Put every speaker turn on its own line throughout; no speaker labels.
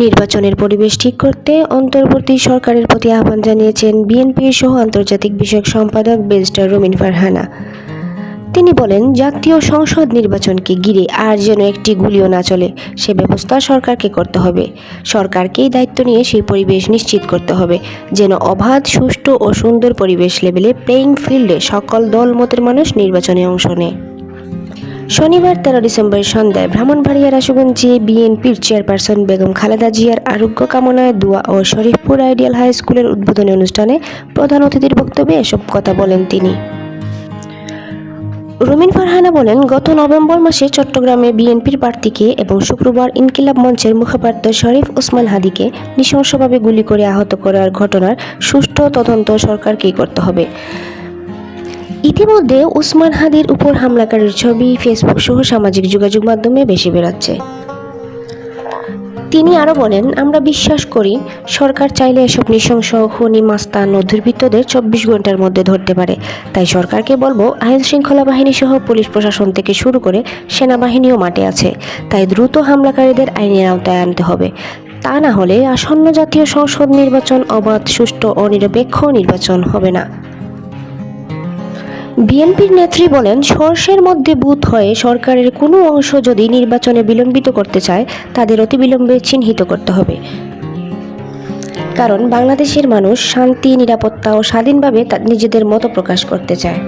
নির্বাচনের পরিবেশ ঠিক করতে অন্তর্বর্তী সরকারের প্রতি আহ্বান জানিয়েছেন বিএনপির সহ আন্তর্জাতিক বিষয়ক সম্পাদক ব্যারিস্টার রুমিন ফারহানা। তিনি বলেন, জাতীয় সংসদ নির্বাচনকে ঘিরে আর যেন একটি গুলিও না চলে, সে ব্যবস্থা সরকারকে করতে হবে। সরকারকেই দায়িত্ব নিয়ে সেই পরিবেশ নিশ্চিত করতে হবে, যেন অবাধ, সুষ্ঠু ও সুন্দর পরিবেশ লেভেলে প্লেয়িং ফিল্ডে সকল দল মতের মানুষ নির্বাচনে অংশ নেয়। শনিবার 13 ডিসেম্বর সন্ধ্যায় ব্রাহ্মণবাড়িয়া রাসুগঞ্জে বিএনপির চেয়ারপারসন বেগম খালেদা জিয়ার আরোগ্য কামনায় দোয়া ও শরীফপুর আইডিয়াল হাই স্কুলের উদ্বোধনী অনুষ্ঠানে প্রধান অতিথির বক্তব্যে এসব কথা বলেন তিনি। রুমিন ফারহানা বলেন, গত নভেম্বর মাসে চট্টগ্রামে বিএনপির প্রার্থীকে এবং শুক্রবার ইনকিলাব মঞ্চের মুখপাত্র শরীফ ওসমান হাদিকে নৃশংসভাবে গুলি করে আহত করার ঘটনার সুষ্ঠু তদন্ত সরকারকেই করতে হবে। ইতিমধ্যে ওসমান হাদির উপর হামলাকারীর ছবি ফেসবুক সহ সামাজিক যোগাযোগ মাধ্যমে বেশি বেড়াচ্ছে। তিনি আরও বলেন, আমরা বিশ্বাস করি সরকার চাইলে এসব নৃশংস, খুনি, মাস্তান ও দুর্বৃত্তদের 24 ঘন্টার মধ্যে ধরতে পারে। তাই সরকারকে বলবো, আইন শৃঙ্খলা বাহিনী সহ পুলিশ প্রশাসন থেকে শুরু করে সেনাবাহিনীও মাঠে আছে। তাই দ্রুত হামলাকারীদের আইনের আওতায় আনতে হবে। তা না হলে আসন্ন জাতীয় সংসদ নির্বাচন অবাধ, সুষ্ঠু ও নিরপেক্ষ নির্বাচন হবে না। বিএনপির নেত্রী বলেন, সর্ষের মধ্যে বুট হয়ে সরকারের কোনো অংশ যদি নির্বাচনে বিলম্বিত করতে চায়, তাদের অতিবিলম্বে চিহ্নিত করতে হবে। কারণ বাংলাদেশের মানুষ শান্তি, নিরাপত্তা ও স্বাধীনভাবে নিজেদের মত প্রকাশ করতে চায়।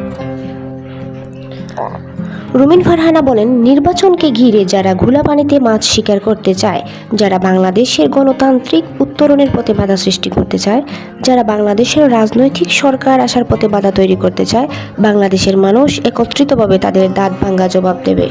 রুমিন ফারহানা বলেন, নির্বাচনকে ঘিরে যারা ঘোলা পানিতে মাছ শিকার করতে চায়, যারা বাংলাদেশের গণতান্ত্রিক উত্তরণের পথে বাধা সৃষ্টি করতে চায়, যারা বাংলাদেশের রাজনৈতিক সরকার আসার পথে বাধা তৈরি করতে চায়, বাংলাদেশের মানুষ একত্রিতভাবে তাদের দাঁত ভাঙ্গা জবাব দেবে।